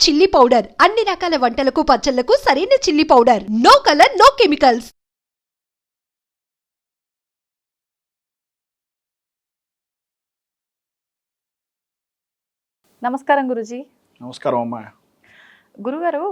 Chilli powder అన్ని రకాల వంటలకు పచ్చళ్లకు సరైన chilli powder. No colour, no chemicals. నమస్కారం గురుజీ. నమస్కారం అమ్మా. గురుగారు,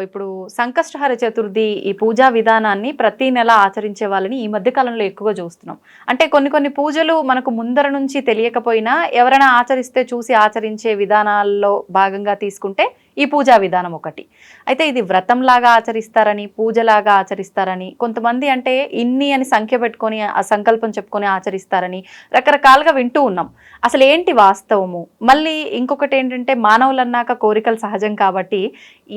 ఇప్పుడు సంకష్టహర చతుర్థి ఈ పూజా విధానాన్ని ప్రతి నెల ఆచరించే వాళ్ళని ఈ మధ్య కాలంలో ఎక్కువగా చూస్తున్నాం. అంటే కొన్ని పూజలు మనకు ముందర నుంచి తెలియకపోయినా ఎవరైనా ఆచరిస్తే చూసి ఆచరించే విధానాల్లో భాగంగా తీసుకుంటే ఈ పూజా విధానం ఒకటి. అయితే ఇది వ్రతంలాగా ఆచరిస్తారని, పూజలాగా ఆచరిస్తారని, కొంతమంది అంటే ఇన్ని అని సంఖ్య పెట్టుకొని ఆ సంకల్పం చెప్పుకొని ఆచరిస్తారని రకరకాలుగా వింటూ ఉన్నాం. అసలు ఏంటి వాస్తవము? మళ్ళీ ఇంకొకటి ఏంటంటే, మానవులన్నాక కోరికలు సహజం కాబట్టి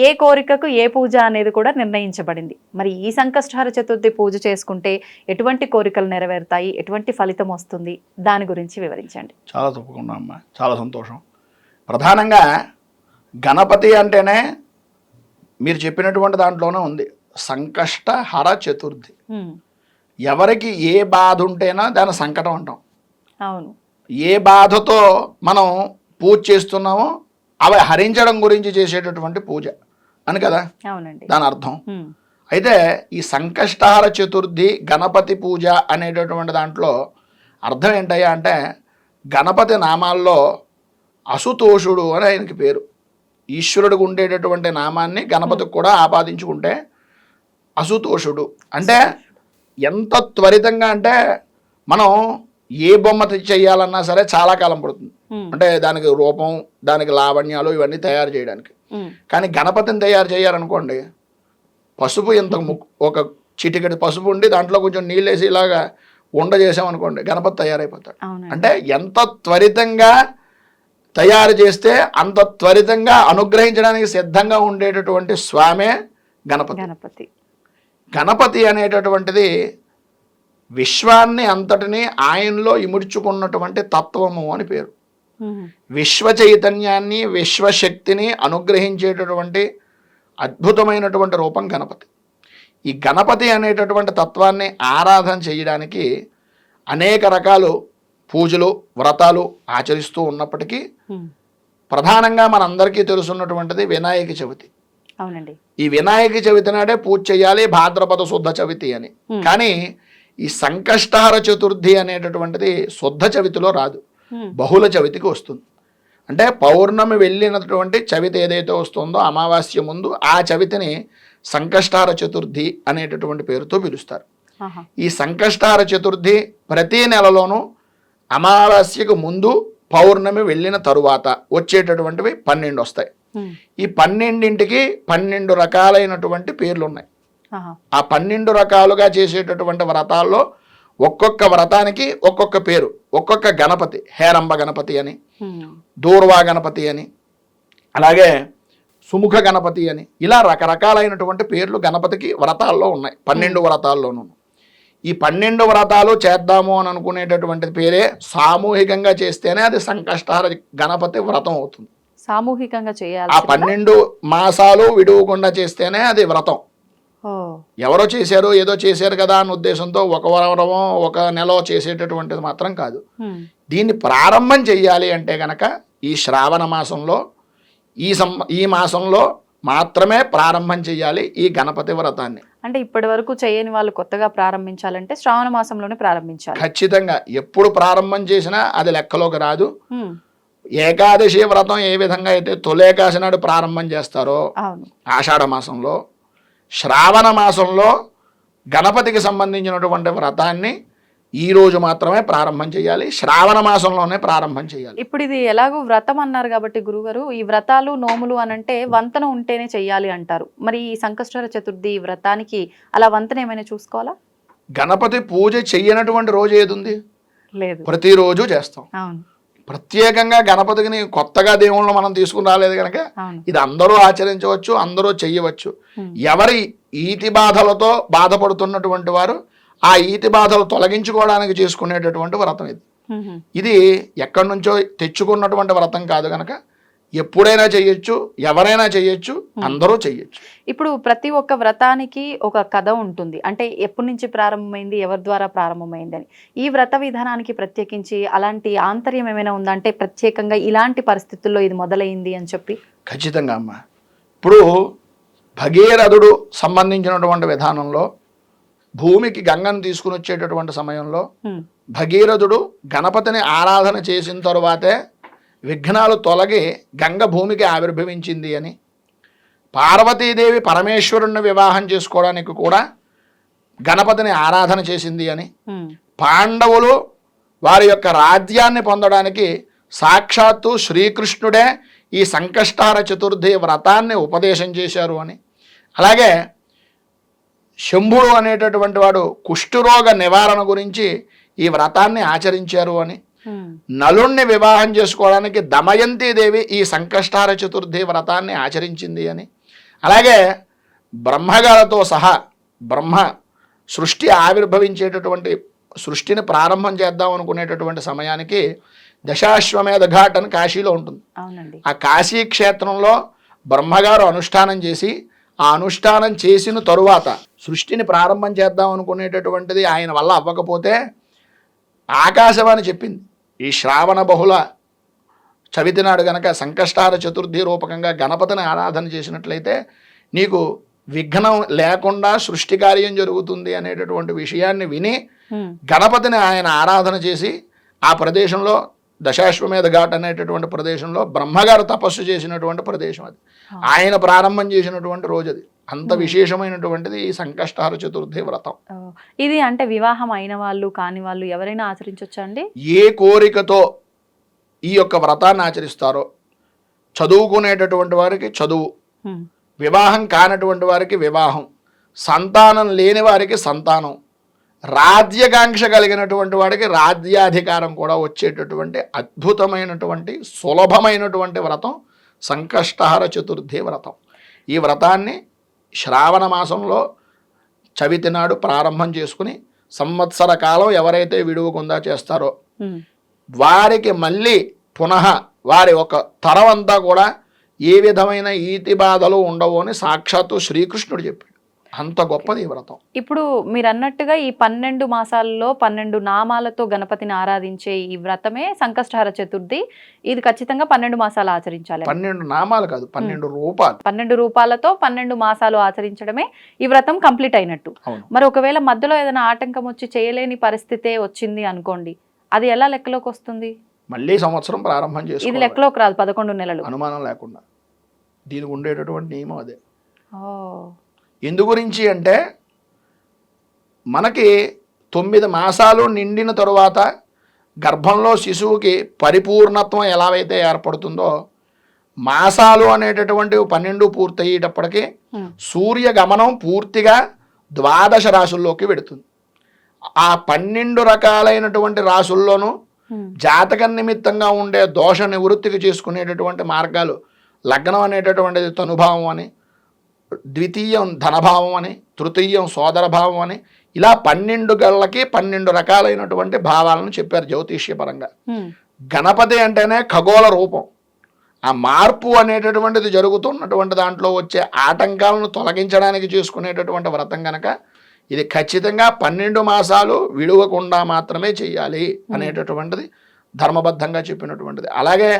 ఏ కోరికకు ఏ పూజ అనేది కూడా నిర్ణయించబడింది. మరి ఈ సంకష్టహర చతుర్థి పూజ చేసుకుంటే ఎటువంటి కోరికలు నెరవేరుతాయి, ఎటువంటి ఫలితం వస్తుంది, దాని గురించి వివరించండి. చాలా తప్పకుండా అమ్మా, చాలా సంతోషం. ప్రధానంగా గణపతి అంటేనే మీరు చెప్పినటువంటి దాంట్లోనే ఉంది సంకష్టహర చతుర్థి. ఎవరికి ఏ బాధ ఉంటేనా దాని సంకటం అంటాం. అవును. ఏ బాధతో మనం పూజ చేస్తున్నామో అవి హరించడం గురించి చేసేటటువంటి పూజ అని కదా దాని అర్థం. అయితే ఈ సంకష్టహర చతుర్థి గణపతి పూజ అనేటటువంటి దాంట్లో అర్థం ఏంటయ్యా అంటే, గణపతి నామాల్లో అసుతోషుడు అని ఆయనకి పేరు. ఈశ్వరుడికి ఉండేటటువంటి నామాన్ని గణపతికి కూడా ఆపాదించుకుంటే అసుతోషుడు అంటే ఎంత త్వరితంగా అంటే, మనం ఏ బొమ్మ చేయాలన్నా సరే చాలా కాలం పడుతుంది. అంటే దానికి రూపం, దానికి లావణ్యాలు ఇవన్నీ తయారు చేయడానికి. కానీ గణపతిని తయారు చేయాలనుకోండి, పసుపు ఇంత ఒక చిటికెడు పసుపు ఉండి దాంట్లో కొంచెం నీళ్ళు వేసి ఇలాగా ఉండ చేసామనుకోండి, గణపతి తయారైపోతాడు. అంటే ఎంత త్వరితంగా తయారు చేస్తే అంత త్వరితంగా అనుగ్రహించడానికి సిద్ధంగా ఉండేటటువంటి స్వామే గణపతి. గణపతి అనేటటువంటిది విశ్వాన్ని అంతటినీ ఆయనలో ఇముడ్చుకున్నటువంటి తత్వము అని పేరు. విశ్వ చైతన్యాన్ని, విశ్వశక్తిని అనుగ్రహించేటటువంటి అద్భుతమైనటువంటి రూపం గణపతి. ఈ గణపతి అనేటటువంటి తత్వాన్ని ఆరాధన చేయడానికి అనేక రకాలు పూజలు, వ్రతాలు ఆచరిస్తూ ఉన్నప్పటికీ ప్రధానంగా మనందరికీ తెలుసున్నటువంటిది వినాయక చవితి. అవునండి. ఈ వినాయక చవితి నాడే పూజ చేయాలి, భాద్రపద శుద్ధ చవితి అని. కానీ ఈ సంకష్టహర చతుర్థి అనేటటువంటిది శుద్ధ చవితిలో రాదు, బహుళ చవితికి వస్తుంది. అంటే పౌర్ణమి వెళ్ళినటువంటి చవితి ఏదైతే వస్తుందో అమావాస్య ముందు, ఆ చవితిని సంకష్టహర చతుర్థి అనేటటువంటి పేరుతో పిలుస్తారు. ఈ సంకష్టహర చతుర్థి ప్రతి నెలలోనూ అమావాస్యకు ముందు, పౌర్ణమి వెళ్ళిన తరువాత వచ్చేటటువంటివి 12 వస్తాయి. ఈ 12ంటికి 12 రకాలైనటువంటి పేర్లు ఉన్నాయి. ఆ 12 రకాలుగా చేసేటటువంటి వ్రతాల్లో ఒక్కొక్క వ్రతానికి ఒక్కొక్క పేరు. ఒక్కొక్క గణపతి, హేరంబ గణపతి అని, దూర్వా గణపతి అని, అలాగే సుముఖ గణపతి అని, ఇలా రకరకాలైనటువంటి పేర్లు గణపతికి వ్రతాల్లో ఉన్నాయి. 12 వ్రతాల్లోనూ ఈ 12 వ్రతాలు చేద్దాము అని అనుకునేటటువంటి పేరే సామూహికంగా చేస్తేనే అది సంకష్టహర గణపతి వ్రతం అవుతుంది. సామూహికంగా చేయాలి. ఆ 12 మాసాలు విడువకుండా చేస్తేనే అది వ్రతం. ఎవరో చేశారు, ఏదో చేశారు కదా అన్న ఉద్దేశంతో ఒక వారమో ఒక నెల చేసేటటువంటిది మాత్రం కాదు. దీన్ని ప్రారంభం చెయ్యాలి అంటే గనక ఈ శ్రావణ మాసంలో, ఈ మాసంలో మాత్రమే ప్రారంభం చెయ్యాలి ఈ గణపతి వ్రతాన్ని. అంటే ఇప్పటి వరకు చేయని వాళ్ళు కొత్తగా ప్రారంభించాలంటే శ్రావణ మాసంలోనే ప్రారంభించాలి. ఖచ్చితంగా ఎప్పుడు ప్రారంభం చేసినా అది లెక్కలోకి రాదు. ఏకాదశి వ్రతం ఏ విధంగా అయితే తొలేకాశి నాడు ప్రారంభం చేస్తారో ఆషాఢ మాసంలో, శ్రావణ మాసంలో గణపతికి సంబంధించినటువంటి వ్రతాన్ని ఈ రోజు మాత్రమే ప్రారంభం చేయాలి, శ్రావణ మాసంలోనే ప్రారంభం చేయాలి. ఇప్పుడు ఇది ఎలాగో వ్రతం అన్నారు కాబట్టి గురుగారు, ఈ వ్రతాలు, నోములు అనంటే వంతన ఉంటేనే చెయ్యాలి అంటారు. మరి ఈ సంకష్టహర చతుర్థి వ్రతానికి అలా వంతన ఏమైనా చూసుకోవాలా? గణపతి పూజ చెయ్యనటువంటి రోజు ఏది ఉంది? లేదు, ప్రతిరోజు చేస్తాం. అవును. ప్రత్యేకంగా గణపతిని కొత్తగా దేవుళ్ళు మనం తీసుకుని రాలేదు కనుక ఇది అందరూ ఆచరించవచ్చు, అందరూ చెయ్యవచ్చు. ఎవరి ఈతి బాధలతో బాధపడుతున్నటువంటి వారు ఆ ఈతి బాధలు తొలగించుకోవడానికి చేసుకునేటటువంటి వ్రతం ఇది. ఇది ఎక్కడి నుంచో తెచ్చుకున్నటువంటి వ్రతం కాదు కనుక ఎప్పుడైనా చెయ్యొచ్చు, ఎవరైనా చెయ్యొచ్చు, అందరూ చెయ్యొచ్చు. ఇప్పుడు ప్రతి ఒక్క వ్రతానికి ఒక కథ ఉంటుంది. అంటే ఎప్పటి నుంచి ప్రారంభమైంది, ఎవరి ద్వారా ప్రారంభమైంది అని. ఈ వ్రత విధానానికి ప్రత్యేకించి అలాంటి ఆంతర్యం ఏమైనా ఉందా? అంటే ప్రత్యేకంగా ఇలాంటి పరిస్థితుల్లో ఇది మొదలైంది అని చెప్పి. ఖచ్చితంగా అమ్మ, ఇప్పుడు భగీరథుడు సంబంధించినటువంటి విధానంలో భూమికి గంగను తీసుకుని వచ్చేటటువంటి సమయంలో భగీరథుడు గణపతిని ఆరాధన చేసిన తరువాతే విఘ్నాలు తొలగి గంగ భూమికి ఆవిర్భవించింది అని, పార్వతీదేవి పరమేశ్వరుణ్ణి వివాహం చేసుకోవడానికి కూడా గణపతిని ఆరాధన చేసింది అని, పాండవులు వారి యొక్క రాజ్యాన్ని పొందడానికి సాక్షాత్తు శ్రీకృష్ణుడే ఈ సంకష్టహర చతుర్థి వ్రతాన్ని ఉపదేశం చేశారు అని, అలాగే శంభుడు అనేటటువంటి వాడు కుష్ఠరోగ నివారణ గురించి ఈ వ్రతాన్ని ఆచరించారు అని, నలుణ్ణి వివాహం చేసుకోవడానికి దమయంతీదేవి ఈ సంకష్టహర చతుర్థి వ్రతాన్ని ఆచరించింది అని, అలాగే బ్రహ్మగారితో సహా బ్రహ్మ సృష్టి ఆవిర్భవించేటటువంటి సృష్టిని ప్రారంభం చేద్దాం అనుకునేటటువంటి సమయానికి దశాశ్వమేధ ఘాట్ అని కాశీలో ఉంటుంది. ఆ కాశీ క్షేత్రంలో బ్రహ్మగారు అనుష్ఠానం చేసి ఆ అనుష్ఠానం చేసిన తరువాత సృష్టిని ప్రారంభం చేద్దాం అనుకునేటటువంటిది ఆయన వల్ల అవ్వకపోతే ఆకాశవాణి చెప్పింది, ఈ శ్రావణ బహుళ చవితి నాడు గనక సంకష్టహర చతుర్థి రూపకంగా గణపతిని ఆరాధన చేసినట్లయితే నీకు విఘ్నం లేకుండా సృష్టి కార్యం జరుగుతుంది అనేటటువంటి విషయాన్ని విని గణపతిని ఆయన ఆరాధన చేసి ఆ ప్రదేశంలో దశాశ్వమేధ ఘాట్ అనేటటువంటి ప్రదేశంలో బ్రహ్మగారు తపస్సు చేసినటువంటి ప్రదేశం అది, ఆయన ప్రారంభం చేసినటువంటి రోజు అది. అంత విశేషమైనటువంటిది ఈ సంకష్టహర చతుర్థి వ్రతం. ఇది అంటే వివాహం అయిన వాళ్ళు కాని వాళ్ళు ఎవరైనా ఆచరించవచ్చా అండి? ఏ కోరికతో ఈ యొక్క వ్రతాన్ని ఆచరిస్తారో, చదువుకునేటటువంటి వారికి చదువు, వివాహం కానటువంటి వారికి వివాహం, సంతానం లేని వారికి సంతానం, రాజ్యకాంక్ష కలిగినటువంటి వాడికి రాజ్యాధికారం కూడా వచ్చేటటువంటి అద్భుతమైనటువంటి సులభమైనటువంటి వ్రతం సంకష్టహర చతుర్థి వ్రతం. ఈ వ్రతాన్ని శ్రావణ మాసంలో చవితి నాడు ప్రారంభం చేసుకుని సంవత్సర కాలం ఎవరైతే విడువకుండా చేస్తారో వారికి మళ్ళీ పునః వారి ఒక తరం అంతా కూడా ఏ విధమైన ఈతి బాధలు ఉండవు అని సాక్షాత్తు శ్రీకృష్ణుడు చెప్పాడు. అంత గొప్పది ఈ వ్రతం. ఇప్పుడు మీరు అన్నట్టుగా ఈ 12 మాసాల్లో 12 నామాలతో గణపతిని ఆరాధించే ఈ వ్రతమే సంకష్టహర చతుర్థి. ఇది ఖచ్చితంగా 12 మాసాలు ఆచరించాలి. 12 నామాలు కాదు, 12 రూపాలు. 12 రూపాలతో 12 మాసాలు ఆచరించడమే ఈ వ్రతం కంప్లీట్ అయినట్టు. మరి ఒకవేళ మధ్యలో ఏదైనా ఆటంకం వచ్చి చేయలేని పరిస్థితే వచ్చింది అనుకోండి, అది ఎలా లెక్కలోకి వస్తుంది? మళ్ళీ సంవత్సరం ప్రారంభం చేసి ఇది లెక్కలోకి రాదు. 11 నెలలు అనుమానం లేకుండా దీనికి ఉండేటటువంటి నియమం అదే. ఎందు గురించి అంటే మనకి 9 మాసాలు నిండిన తరువాత గర్భంలో శిశువుకి పరిపూర్ణత్వం ఎలాగైతే ఏర్పడుతుందో, మాసాలు అనేటటువంటి 12 పూర్తయ్యేటప్పటికి సూర్య గమనం పూర్తిగా 12 రాశుల్లోకి వెడుతుంది. ఆ 12 రకాలైనటువంటి రాశుల్లోనూ జాతక నిమిత్తంగా ఉండే దోష నివృత్తికి చేసుకునేటటువంటి మార్గాలు, లగ్నం అనేటటువంటిది తనుభావం అని, ద్వితీయం ధనభావం అని, తృతీయం సోదరభావం అని, ఇలా 12 గళ్ళకి 12 రకాలైనటువంటి భావాలను చెప్పారు జ్యోతిష్యపరంగా. గణపతి అంటేనే ఖగోళ రూపం. ఆ మార్పు అనేటటువంటిది జరుగుతున్నటువంటి దాంట్లో వచ్చే ఆటంకాలను తొలగించడానికి చేసుకునేటటువంటి వ్రతం కనుక ఇది ఖచ్చితంగా 12 మాసాలు విడువకుండా మాత్రమే చేయాలి అనేటటువంటిది ధర్మబద్ధంగా చెప్పినటువంటిది. అలాగే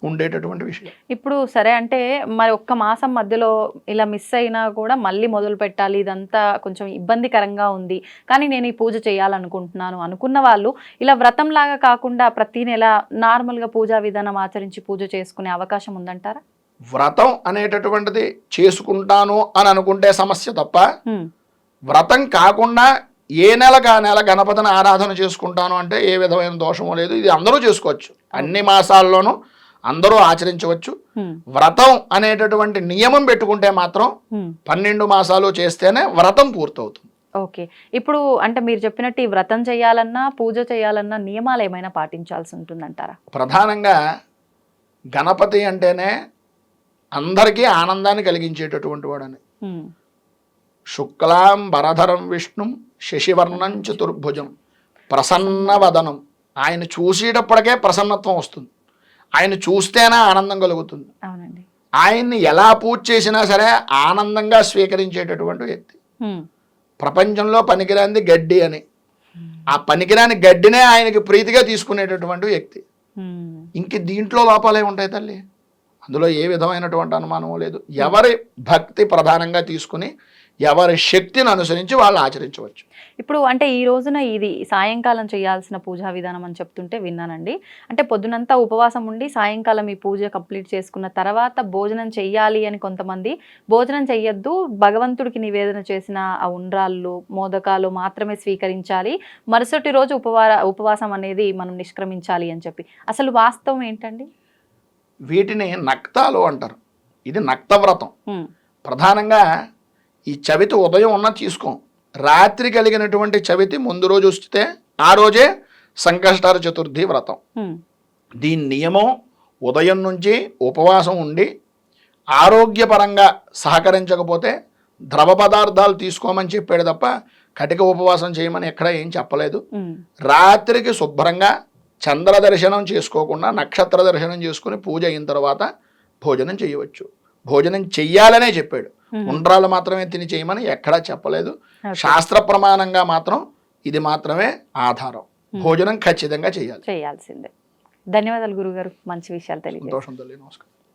ఉండేటటువంటి విషయం. ఇప్పుడు సరే అంటే మరి ఒక్క మాసం మధ్యలో ఇలా మిస్ అయినా కూడా మళ్ళీ మొదలు పెట్టాలి, ఇదంతా కొంచెం ఇబ్బందికరంగా ఉంది, కానీ నేను ఈ పూజ చేయాలనుకుంటున్నాను అనుకున్న వాళ్ళు ఇలా వ్రతం లాగా కాకుండా ప్రతి నెల నార్మల్గా పూజా విధానం ఆచరించి పూజ చేసుకునే అవకాశం ఉందంటారా? వ్రతం అనేటటువంటిది చేసుకుంటాను అని అనుకుంటే సమస్య తప్ప, వ్రతం కాకుండా ఏ నెలకు ఆ నెల గణపతిని ఆరాధన చేసుకుంటాను అంటే ఏ విధమైన దోషమో లేదు. ఇది అందరూ చేసుకోవచ్చు, అన్ని మాసాల్లోనూ అందరూ ఆచరించవచ్చు. వ్రతం అనేటటువంటి నియమం పెట్టుకుంటే మాత్రం 12 మాసాలు చేస్తేనే వ్రతం పూర్తవుతుంది. ఓకే, ఇప్పుడు అంటే మీరు చెప్పినట్టు ఈ వ్రతం చేయాలన్నా పూజ చేయాలన్నా నియమాలు ఏమైనా పాటించాల్సి ఉంటుందంటారా? ప్రధానంగా గణపతి అంటేనే అందరికీ ఆనందాన్ని కలిగించేటటువంటి వాడని. శుక్లాం వరధరం విష్ణుం శశివర్ణం చతుర్భుజం ప్రసన్నవదనం. ఆయన చూసేటప్పటికే ప్రసన్నత్వం వస్తుంది, ఆయన చూస్తేనే ఆనందం కలుగుతుంది. ఆయన్ని ఎలా పూజ చేసినా సరే ఆనందంగా స్వీకరించేటటువంటి వ్యక్తి. ప్రపంచంలో పనికిరాంది గడ్డి అని, ఆ పనికిరాని గడ్డినే ఆయనకి ప్రీతిగా తీసుకునేటటువంటి వ్యక్తి. ఇంక దీంట్లో లోపాలే ఉంటాయి తల్లి. అందులో ఏ విధమైనటువంటి అనుమానం లేదు. ఎవరి భక్తి ప్రధానంగా తీసుకుని ఎవరి శక్తిని అనుసరించి వాళ్ళు ఆచరించవచ్చు. ఇప్పుడు అంటే ఈ రోజున ఇది సాయంకాలం చేయాల్సిన పూజా విధానం అని చెప్తుంటే విన్నానండి. అంటే పొద్దునంతా ఉపవాసం ఉండి సాయంకాలం ఈ పూజ కంప్లీట్ చేసుకున్న తర్వాత భోజనం చెయ్యాలి అని కొంతమంది, భోజనం చెయ్యొద్దు, భగవంతుడికి నివేదన చేసిన ఆ ఉండ్రాళ్ళు మోదకాలు మాత్రమే స్వీకరించాలి, మరుసటి రోజు ఉపవాసం అనేది మనం నిష్క్రమించాలి అని చెప్పి, అసలు వాస్తవం ఏంటండి? వీటిని నక్తాలు అంటారు. ఇది నక్తవ్రతం. ప్రధానంగా ఈ చవితి ఉదయం ఉన్న తీసుకోం, రాత్రి కలిగినటువంటి చవితి ముందు రోజు వస్తే ఆ రోజే సంకష్టహర చతుర్థి వ్రతం. దీని నియమం ఉదయం నుంచి ఉపవాసం ఉండి ఆరోగ్యపరంగా సహకరించకపోతే ద్రవ పదార్థాలు తీసుకోమని చెప్పాడు తప్ప కటిక ఉపవాసం చేయమని ఎక్కడ ఏం చెప్పలేదు. రాత్రికి శుభ్రంగా చంద్ర దర్శనం చేసుకోకుండా నక్షత్ర దర్శనం చేసుకుని పూజ అయిన తర్వాత భోజనం చేయవచ్చు. భోజనం చెయ్యాలనే చెప్పాడు, ఉండ్రాలు మాత్రమే తిని చేయమని ఎక్కడా చెప్పలేదు. శాస్త్ర ప్రమాణంగా మాత్రం ఇది మాత్రమే ఆధారం. భోజనం ఖచ్చితంగా చేయాల్సిందే. ధన్యవాదాలు గురుగారు, మంచి విషయాలు తెలియజేశారు. సంతోషం తల్లి, నమస్కారం.